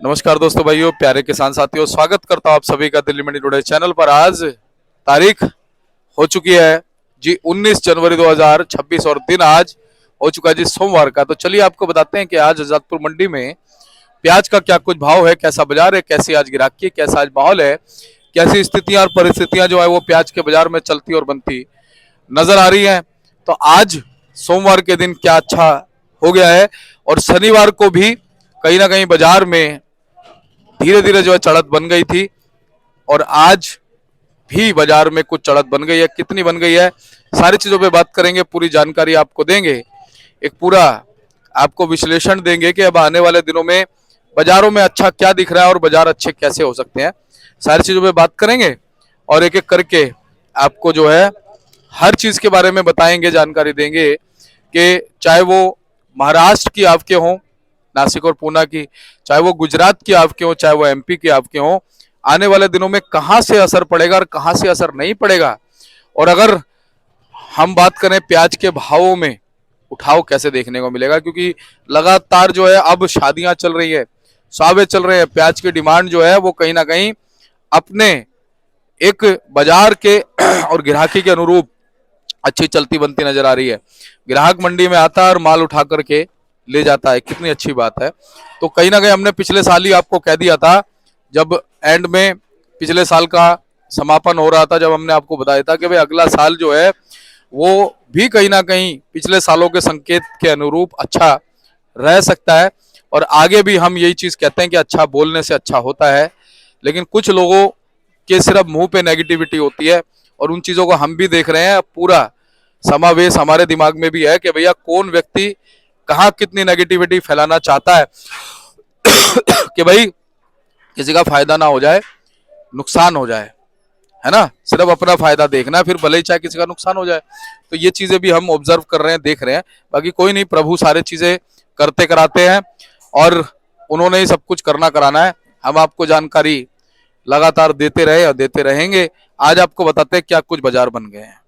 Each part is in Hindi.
नमस्कार दोस्तों, भाइयों, प्यारे किसान साथियों, स्वागत करता हूं आप सभी का दिल्ली मंडी टुडे चैनल पर। आज तारीख हो चुकी है जी 19 जनवरी 2026 और दिन आज हो चुका है जी सोमवार का। तो चलिए आपको बताते हैं कि आज आजादपुर मंडी में प्याज का क्या कुछ भाव है, कैसा बाजार है, कैसी आज गिराकी, कैसा आज माहौल है, कैसी स्थितियां और परिस्थितियां जो है वो प्याज के बाजार में चलती और बनती नजर आ रही है। तो आज सोमवार के दिन क्या अच्छा हो गया है और शनिवार को भी कहीं ना कहीं बाजार में धीरे धीरे जो है चढ़त बन गई थी और आज भी बाजार में कुछ चढ़त बन गई है। कितनी बन गई है, सारी चीजों पे बात करेंगे, पूरी जानकारी आपको देंगे, एक पूरा आपको विश्लेषण देंगे कि अब आने वाले दिनों में बाजारों में अच्छा क्या दिख रहा है और बाजार अच्छे कैसे हो सकते हैं। सारी चीजों पे बात करेंगे और एक एक करके आपको जो है हर चीज के बारे में बताएंगे, जानकारी देंगे कि चाहे वो महाराष्ट्र की आपके हों, नासिक और पूना की, चाहे वो गुजरात की आपके हो, चाहे वो एमपी की आपके हो, आने वाले दिनों में कहां से असर पड़ेगा और कहां से असर नहीं पड़ेगा। और अगर हम बात करें प्याज के भावों में उठाव कैसे देखने को मिलेगा, क्योंकि लगातार जो है अब शादियां चल रही है, सावे चल रहे हैं, प्याज की डिमांड जो है वो कहीं ना कहीं अपने एक बाजार के और ग्राहकी के अनुरूप अच्छी चलती बनती नजर आ रही है। ग्राहक मंडी में आता है और माल उठा करके ले जाता है, कितनी अच्छी बात है। तो कहीं ना कहीं हमने पिछले साल ही आपको कह दिया था, जब एंड में पिछले साल का समापन हो रहा था, जब हमने आपको बताया था कि भाई अगला साल जो है वो भी कहीं ना कहीं पिछले सालों के संकेत के अनुरूप अच्छा रह सकता है। और आगे भी हम यही चीज कहते हैं कि अच्छा बोलने से अच्छा होता है, लेकिन कुछ लोगों के सिर्फ मुंह पे नेगेटिविटी होती है और उन चीजों को हम भी देख रहे हैं। पूरा समावेश हमारे दिमाग में भी है कि भैया कौन व्यक्ति कहाँ कितनी नेगेटिविटी फैलाना चाहता है कि भाई किसी का फायदा ना हो जाए, नुकसान हो जाए, है ना। सिर्फ अपना फायदा देखना है, फिर भले ही चाहे किसी का नुकसान हो जाए। तो ये चीजें भी हम ऑब्जर्व कर रहे हैं, देख रहे हैं। बाकी कोई नहीं, प्रभु सारे चीजें करते कराते हैं और उन्होंने ही सब कुछ करना कराना है। हम आपको जानकारी लगातार देते रहे और देते रहेंगे। आज आपको बताते हैं क्या कुछ बाजार बन गए हैं।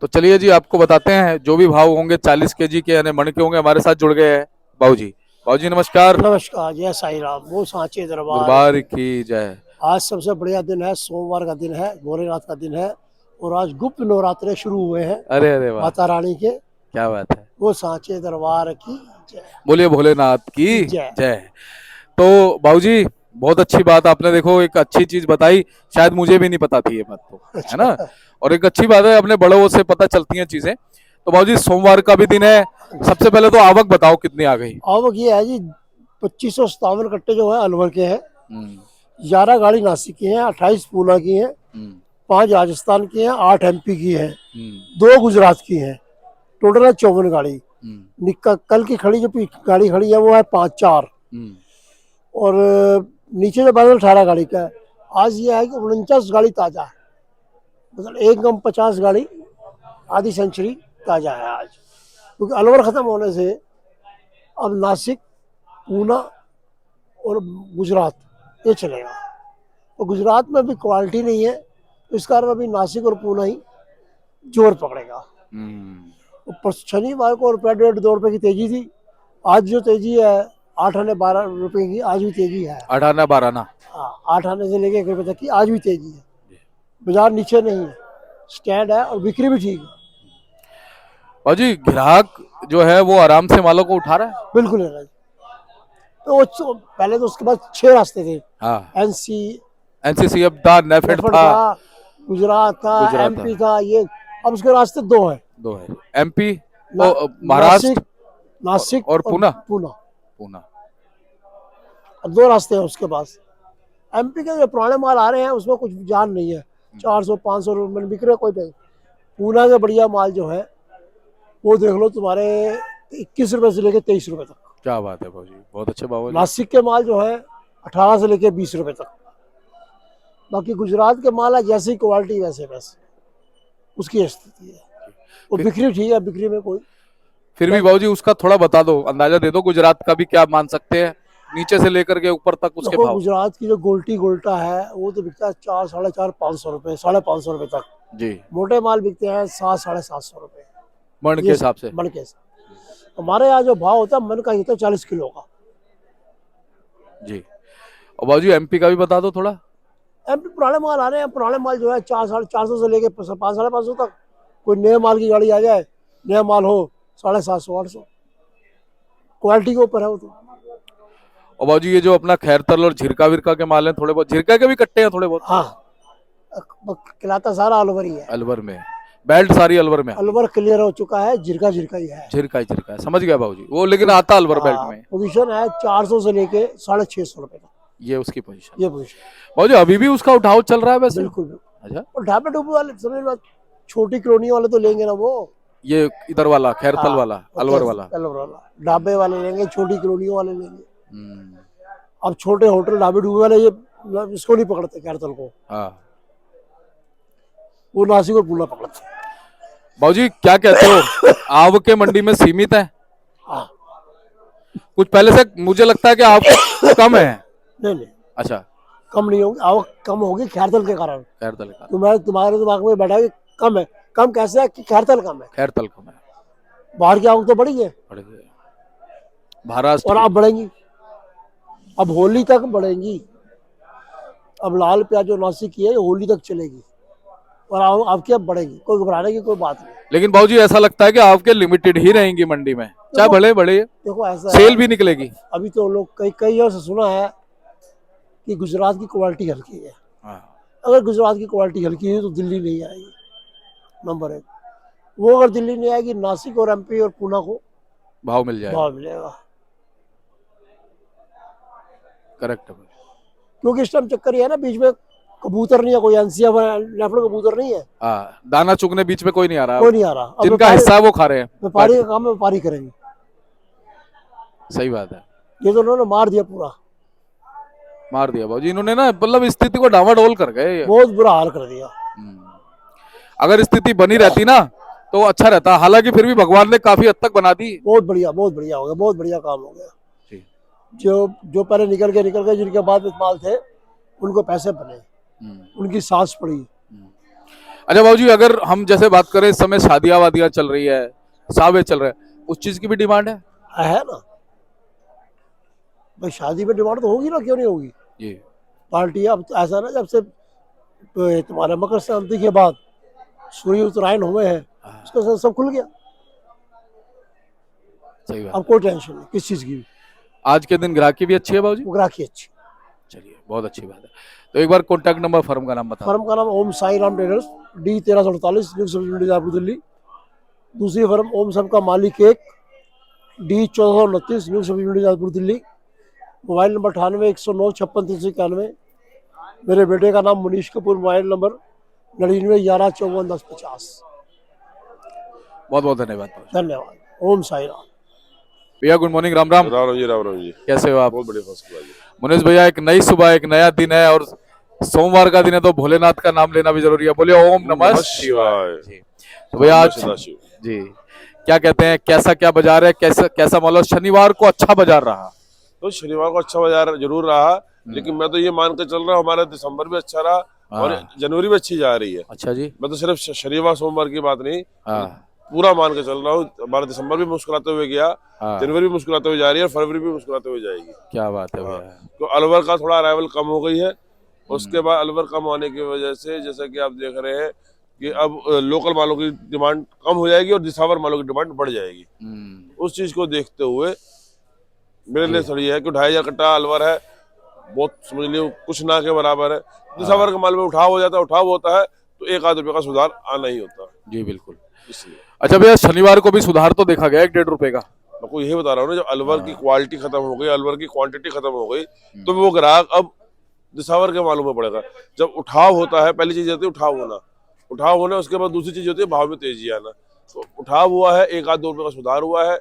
तो चलिए जी आपको बताते हैं जो भी भाव होंगे 40 केजी के यानी मन के होंगे। हमारे साथ जुड़ गए हैं बाबूजी। बाबूजी नमस्कार। नमस्कार, जय साई राम। वो सांचे दरबार दरबार की। की जय। आज सबसे बढ़िया दिन है, सोमवार का दिन है, भोलेनाथ का दिन है और आज गुप्त नवरात्रे शुरू हुए हैं अरे अरे वाह, माता रानी के। क्या बात है। वो सांचे दरबार की जय। बोलिए भोलेनाथ की जय। जय। तो बाबूजी बहुत अच्छी बात आपने देखो एक अच्छी चीज बताई, शायद मुझे भी नहीं पता थी ये बात, तो है ना। अच्छा। और एक अच्छी बात है, अपने बड़ों से पता चलती हैं चीजें। तो बाबूजी सोमवार का भी दिन है, सबसे पहले तो आवक बताओ कितनी आ गई। आवक ये है जी, 2557 कट्टे जो है अलवर के हैं, हम्म 11 गाड़ी नासिक की हैं, 28 पूना की हैं, हम्म 5 राजस्थान की हैं, 8 एमपी की हैं, हम्म 2 गुजरात की हैं। टोटल है 54 गाड़ी। हम्म कल की खड़ी जो गाड़ी खड़ी है वो है 5-4 हम्म और नीचे जो बैनर 18 गाड़ी का है। आज ये है कि 49 गाड़ी ताजा है, मतलब एक कम 50 गाड़ी आधी सेंचुरी ताजा है आज, क्योंकि अलवर खत्म होने से अब नासिक, पूना और गुजरात ये चलेगा। और गुजरात में भी क्वालिटी नहीं है, तो इस कारण अभी नासिक और पूना ही जोर पकड़ेगा। हम्म। और शनिवार को रुपया 1.5-2 रुपये की तेजी थी। आज जो तेजी है 8 आने 12 रुपये की, आज भी तेजी है। 18 12 ना। हाँ, 8 आने से लेके 1 रुपये तक की आज भी तेजी है। बाजार नीचे नहीं है, स्टैंड है और बिक्री भी ठीक है। बाबूजी ग्राहक जो है वो आराम से मालों को उठा रहा है। बिल्कुल है राज। तो पहले तो उसके बाद 6 रास्ते थे। हाँ, एनसी, एनसीसीएफ था, नेफेड नेफर्ड था, था, गुजरात था, गुजरात था, एमपी था। ये अब उसके रास्ते 2 हैं, दो है, एमपी ना, तो नासिक, महाराष्ट्र नासिक और और पुणे। पूना। पूना। अब 2 रास्ते हैं उसके पास। एमपी के जो पुराने माल आ रहे हैं उसमें कुछ जान नहीं है, 400-500 रुपये में बिक रहे, कोई नहीं। पूना के बढ़िया माल जो है वो देख लो तुम्हारे 21 रुपये से लेके 23 रुपये तक। क्या बात है बाबूजी, बहुत अच्छे बाबूजी। नासिक के माल जो है 18 से लेके 20 रुपये तक। बाकी गुजरात के माल है जैसी क्वालिटी वैसे वैसे उसकी स्थिति है। और फिर बिक्री ठीक है, बिक्री में कोई। फिर भी बाबूजी उसका थोड़ा बता दो, अंदाजा दे दो गुजरात का भी क्या मान सकते हैं, नीचे से लेकर के ऊपर तक उसके देखो, भाव। गुजरात की जो गोल्टी गोल्टा है वो तो बिकता है 4, 4.5 500 रुपये, 550 रुपये तक। जी, मोटे माल बिकते हैं 7, 750 रुपये। मन के ये हिसाब से। बड़ के हमारे यहाँ जो भाव होता है मन का ही होता है 40 किलो का। जी। और बाबूजी एमपी का भी बता दो थोड़ा। एमपी पुराने माल आ रहे हैं, पुराने माल जो है 400-450 से लेके 500-550 तक। कोई नए माल की गाड़ी आ जाए, नया माल हो 750-800, क्वालिटी के ऊपर है वो तो। और बाबूजी ये जो अपना खैरतल और झिरका विरका के माल हैं, थोड़े बहुत झिरका के भी कट्टे हैं थोड़े बहुत हाँ, खिलाता सारा अलवर ही है। अलवर में, बेल्ट सारी अलवर में। अलवर क्लियर हो चुका है, झिरका झिरका ही है। झिरका है, समझ गया बाबूजी, वो लेकिन आता अलवर बेल्ट हाँ, में। पोजीशन है 400 से लेके 650 रुपए तक, ये उसकी पोजीशन। ये पोजीशन। बाबूजी अभी भी उसका उठाव चल रहा है वैसे? बिल्कुल। अच्छा, और ढाबे डुबे वाले समझ लो, छोटी कॉलोनी वाले तो लेंगे ना वो। ये इधर वाला खैरतल हाँ, वाला अलवर वाला। अलवर वाला ढाबे वाले लेंगे, छोटी कॉलोनी वाले लेंगे। हम्म, अब छोटे होटल ढाबे डुबे वाले ये इसको नहीं पकड़ते, खैरतल को। हाँ। वो नासिक और पुणे पकड़ते हैं। बाबूजी क्या कहते हो, आव के मंडी में सीमित है? हाँ, कुछ पहले से मुझे लगता है कि आवक कम है। नहीं नहीं, अच्छा, कम नहीं होगी, आवक कम होगी खैरतल के कारण। खैरतल का, तुम्हारे दिमाग में बैठा है कि कम है। कम कैसे है कि खैरतल कम है, खैरतल कम है, बाहर की आवक तो बढ़ी है बढ़ गया। महाराष्ट्र और की। अब बढ़ेंगी, अब होली तक बढ़ेंगी। अब लाल प्याज जो नासिक की है ये होली तक चलेगी और आपकी अब बढ़ेगी, कोई घबराने की कोई बात नहीं। लेकिन बाबूजी ऐसा लगता है कि आपके लिमिटेड ही रहेंगी मंडी में, चाहे बड़े बड़े देखो ऐसा सेल है, भी निकलेगी। अभी तो लोग कई कई जगह से सुना है कि गुजरात की क्वालिटी हल्की है। हाँ, अगर गुजरात की क्वालिटी हल्की है तो दिल्ली नहीं आएगी, नंबर एक। वो अगर दिल्ली नहीं आएगी, नासिक और एमपी और पुणे को भाव मिल जाएगा। भाव मिलेगा। करेक्ट है। क्योंकि इस टाइम चक्कर ये है ना, बीच में कबूतर नहीं है, कोई एनसीएफ लेफ्ट कबूतर नहीं है, हाँ, दाना चुगने बीच में कोई नहीं आ रहा, कोई नहीं आ रहा। अब जिनका हिस्सा है वो खा रहे हैं। व्यापारी का काम है, व्यापारी करेंगे। सही बात है, ये तो उन्होंने मार दिया पूरा, मार दिया बाबूजी इन्होंने ना, मतलब स्थिति को डामाडोल कर गए। बहुत बुरा हाल कर दिया। अगर स्थिति बनी रहती ना तो अच्छा रहता, हालांकि फिर भी भगवान ने काफी हद तक बना दी। बहुत बढ़िया हो गया, बहुत बढ़िया काम हो गया। जी। जो जो पहले निकल गए जिनके बाद इस्तेमाल थे, उनको पैसे बने, उनकी सांस पड़ी। अच्छा बाबूजी, अगर हम जैसे बात करें इस समय शादियां वादियां चल रही है, सावे चल रहे हैं, उस चीज की भी डिमांड है ना भाई, शादी में डिमांड तो होगी ना, क्यों नहीं होगी। जी। पार्टी अब तो ऐसा ना, जब से तुम्हारे मकर संक्रांति के बाद सूर्य उत्तरायण हुए हैं, उसके साथ सब खुल गया। सही बात। अब कोई टेंशन नहीं किस चीज की भी। आज के दिन ग्राहकी भी अच्छी है बाबूजी? वो ग्राहकी अच्छी। चलिए, बहुत अच्छी बात है। तो एक बार कॉन्टैक्ट नंबर फर्म का नाम बता। फर्म का नाम Om Sai Ram traders, D 1348, new Sabzi Mandi Jaipur Delhi. दूसरी फर्म ओम सब का मालिक एक, D 1429, new Sabzi Mandi Jaipur Delhi. Mobile number 98 109 56 391। मेरे बेटे का नाम मुनीश कपूर, मोबाइल नंबर 99 11 54 10 50। बहुत बहुत धन्यवाद बाबूजी। धन्यवाद। ओम साई राम। भैया गुड मॉर्निंग, राम राम। राम राम जी, राम राम जी। कैसे हो आप? बहुत बढ़िया, फर्स्ट क्लास जी। मुनीष भैया, एक नई सुबह, एक नया दिन है और सोमवार का दिन है, तो भोलेनाथ का नाम लेना भी जरूरी है। बोलिए ओम नमः शिवाय। जी। तो भैया आज सदाशिव। जी क्या कहते हैं, कैसा क्या बाजार है, कैसा कैसा मतलब शनिवार को अच्छा बाजार रहा? तो शनिवार को अच्छा बाजार जरूर रहा, लेकिन मैं तो ये मान के चल रहा हूँ हमारा दिसंबर भी अच्छा रहा और जनवरी भी अच्छी जा रही है। अच्छा जी। मैं तो सिर्फ शनिवार सोमवार की बात नहीं, पूरा मान के चल रहा हूँ। हमारा दिसंबर भी मुस्कुराते हुए गया, जनवरी भी मुस्कुराते हुए जा रही है, फरवरी भी मुस्कुराते हुए जाएगी। क्या बात है भैया। तो अलवर का थोड़ा अराइवल कम हो गई है, उसके बाद अलवर कम होने की वजह से जैसा कि आप देख रहे हैं कि अब लोकल मालों की डिमांड कम हो जाएगी और दिसावर मालों की डिमांड बढ़ जाएगी। उस चीज को देखते हुए मेरे लिए थोड़ी है कि 2500 कट्टा अलवर है, बहुत समझ लियो कुछ ना के बराबर है। दिसावर के माल में उठाव हो जाता है, उठाव होता है तो 1-8 रुपए का सुधार आना ही होता है। जी बिल्कुल। इसलिए अच्छा भैया, शनिवार को भी सुधार तो देखा गया 1-1.5 रुपए का। मैं को यही बता रहा हूँ ना, जब अलवर की क्वालिटी खत्म हो गई, अलवर की क्वांटिटी खत्म हो गई, तो वो ग्राहक अब दिसावर के मालूम में पड़ेगा। जब उठाव होता है, पहली चीज होती है उठाव होना, उसके बाद दूसरी चीज होती है भाव में तेजी आना। तो उठाव हुआ है, 1-2 रुपए का सुधार हुआ है,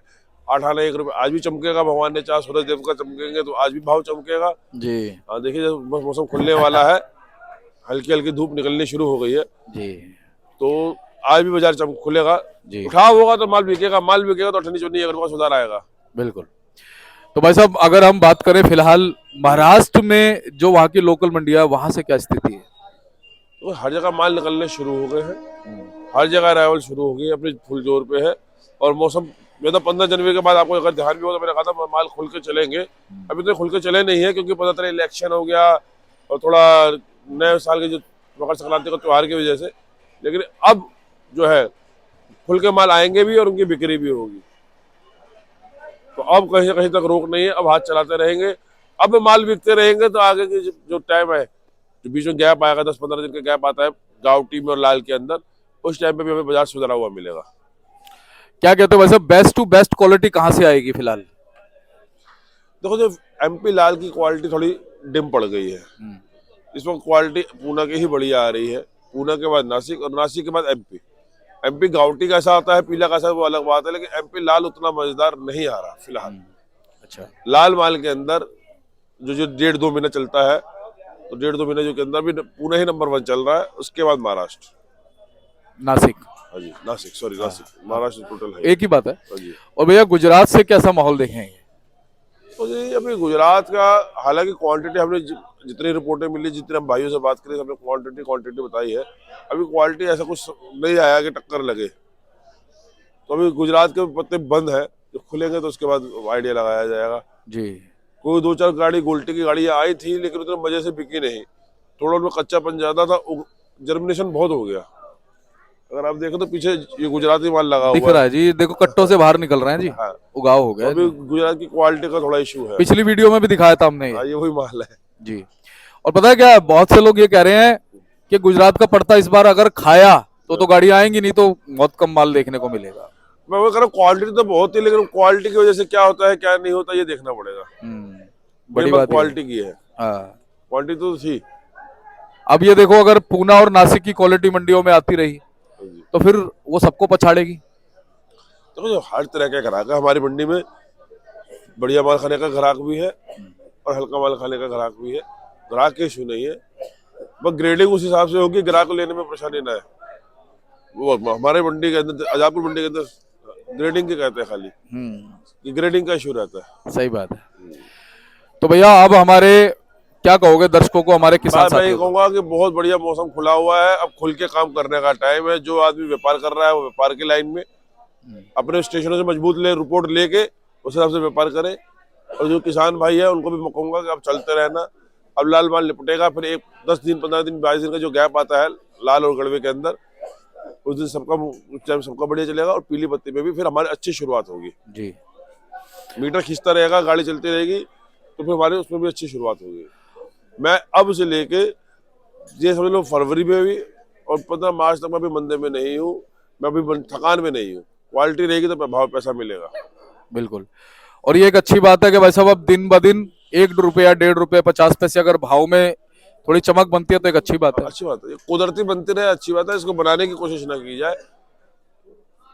8 आना 1 रुपए आज भी चमकेगा। भगवान ने चाह सूरज देव का चमकेंगे तो आज भी भाव चमकेगा जी। देखिए जब मौसम खुलने वाला है, हल्की हल्की धूप निकलनी शुरू हो गई है, जी। तो आज भी बाजार खुलेगा जी। उठाव होगा तो माल बिकेगा तो 18-19 1 रुपए का सुधार आएगा। बिल्कुल। तो भाई साहब, अगर हम बात करें फिलहाल महाराष्ट्र में जो वहाँ की लोकल मंडियां, वहां से क्या स्थिति है? तो हर जगह माल निकलने शुरू हो गए हैं, हर जगह अराइवल शुरू हो गई, अपने फुल जोर पे है और मौसम मैं तो 15 जनवरी के बाद आपको अगर ध्यान भी हो तो मैंने कहा था माल खुल के चलेंगे। अभी तो खुल के चले नहीं है क्योंकि पता चला इलेक्शन हो गया और थोड़ा नए साल के जो मकर संक्रांति का त्योहार की वजह से। लेकिन अब जो है खुल के माल आएंगे भी और उनकी बिक्री भी होगी। तो अब कहीं कहीं तक रोक नहीं है, अब हाथ चलाते रहेंगे। अब माल बिकते रहेंगे तो आगे की जो टाइम है, जो बीच में गैप आएगा 10-15 दिन का गैप आता है गावटी में और लाल के अंदर, उस टाइम पे भी हमें बाजार सुधरा हुआ मिलेगा। क्या कहते हो वैसे बेस्ट टू बेस्ट क्वालिटी कहाँ से आएगी फिलहाल? देखो जो एमपी लाल की क्वालिटी थोड़ी डिम पड़ गई है, इस वक्त क्वालिटी पूना की ही बढ़िया आ रही है। पूना के बाद नासिक और नासिक के बाद एमपी। एमपी गावटी कैसा आता है, पीला कैसा है वो अलग बात है, लेकिन एमपी लाल उतना मजेदार नहीं आ रहा फिलहाल। अच्छा, लाल माल के अंदर जो 1.5-2 महीने चलता है, तो 1.5-2 महीने जो के अंदर भी पुणे ही नंबर 1 चल रहा है, उसके बाद महाराष्ट्र, नासिक। हाँ जी नासिक, सॉरी नासिक, महाराष्ट्र टोटल है एक ही बात है। हाँ जी। और भैया गुजरात से कैसा माहौल देखेंगे? तो जी अभी गुजरात का हालांकि क्वांटिटी हमने जितनी रिपोर्टें मिली, जितने हम भाइयों से बात करी, हमने क्वांटिटी बताई है। अभी क्वालिटी ऐसा कुछ नहीं आया कि टक्कर लगे। तो अभी गुजरात के पत्ते बंद है, जब खुलेंगे तो उसके बाद आइडिया लगाया जाएगा जी। कोई 2-4 गाड़ी गोल्टी की गाड़ियां आई थी, लेकिन उतने मजे से बिकी नहीं। थोड़ा उनमें कच्चापन ज्यादा था, जर्मिनेशन बहुत हो गया। अगर आप देखो तो पीछे ये गुजराती माल लगा दिख हुआ रहा है जी, देखो कट्टों से बाहर निकल रहे हैं जी। हाँ। उगाव हो तो गया। अभी गुजरात की क्वालिटी का थोड़ा इशू है। पिछली वीडियो में भी दिखाया था हमने हाँ, ये वही माल है जी। और पता है क्या, बहुत से लोग ये कह रहे हैं कि गुजरात का पड़ता इस बार अगर खाया तो गाड़ी आएंगी, नहीं तो बहुत कम माल देखने को मिलेगा। मैं वो कह रहा हूँ क्वालिटी तो बहुत ही, लेकिन क्वालिटी की वजह से क्या होता है क्या नहीं होता ये देखना पड़ेगा। बड़ी बात क्वालिटी की है, हाँ। क्वालिटी तो थी। अब ये देखो, अगर पूना और नासिक की क्वालिटी मंडियों में आती रही तो फिर वो सबको पछाड़ेगी। देखो जो हर तरह का ग्राहक है हमारी मंडी में, बढ़िया माल खाने का ग्राहक भी है और हल्का माल खाने का ग्राहक भी है। ग्राहक के इशू नहीं है, बस ग्रेडिंग उस हिसाब से होगी, ग्राहक को लेने में परेशानी ना है। वो हमारे मंडी के अंदर, आजापुर मंडी के अंदर ग्रेडिंग के कहते हैं खाली, कि ग्रेडिंग का इशू रहता है। सही बात है। तो भैया अब हमारे क्या कहोगे दर्शकों को, हमारे किसान मैं ये कहूंगा कि बहुत बढ़िया मौसम खुला हुआ है, अब खुल के काम करने का टाइम है। जो आदमी व्यापार कर रहा है वो व्यापार की लाइन में अपने स्टेशनों से मजबूत रिपोर्ट लेके उस हिसाब से व्यापार करें। और जो किसान भाई है उनको भी मैं कहूंगा कि अब चलते रहना। अब लाल माल निपटेगा, फिर 10 दिन 15 दिन 22 दिन का जो गैप आता है लाल और गड़वे के अंदर, उस दिन सबका बढ़िया चलेगा। और पीली पत्ती पे भी फिर हमारी अच्छी शुरुआत होगी जी। मीटर खींचता रहेगा, गाड़ी चलती रहेगी, तो फिर हमारे उसमें भी अच्छी शुरुआत होगी। मैं अब से लेके ये समझ लो फरवरी में भी और 15 मार्च तक मैं भी मंदे में नहीं हूँ, मैं अभी थकान में नहीं हूँ। क्वालिटी रहेगी तो भाव पैसा मिलेगा। बिल्कुल। और ये एक अच्छी बात है कि भाई साहब अब दिन ब दिन 1 रुपया 1.5 रुपये 50 पैसे अगर भाव में थोड़ी चमक बनती है तो एक अच्छी बात है। अच्छी बात है, ये कुदरती बनती रहे, अच्छी बात है। इसको बनाने की कोशिश ना की जाए,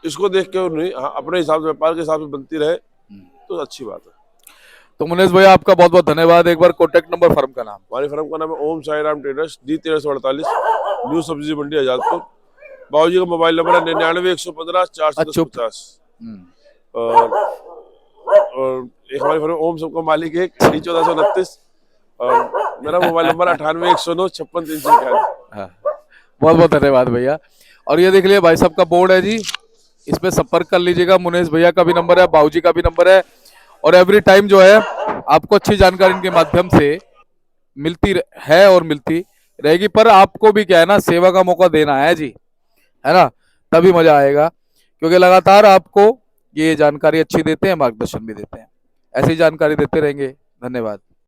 इसको देख के नहीं, हाँ अपने हिसाब से व्यापार के हिसाब से बनती रहे तो अच्छी बात है। तो मुनेश भैया आपका बहुत बहुत धन्यवाद। एक बार कॉन्टेक्ट नंबर, फर्म का नाम। हमारी फर्म का नाम है Om Sai Ram traders, D 1348, new Sabzi Mandi Azadpur. बाबूजी का मोबाइल नंबर है 99-115-410-50। और एक हमारी फर्म ओम सबका मालिक है D 1429, और मेरा मोबाइल नंबर 98-109-56-391। बहुत बहुत धन्यवाद भैया। और ये देख लिया भाई साहब का बोर्ड है जी, इस पे संपर्क कर लीजिएगा। मुनेश भैया का भी नंबर है, बाबूजी का भी नंबर है। और एवरी टाइम जो है आपको अच्छी जानकारी इनके माध्यम से मिलती है और मिलती रहेगी। पर आपको भी क्या है ना, सेवा का मौका देना है जी, है ना, तभी मजा आएगा। क्योंकि लगातार आपको ये जानकारी अच्छी देते हैं, मार्गदर्शन भी देते हैं। ऐसी जानकारी देते रहेंगे। धन्यवाद।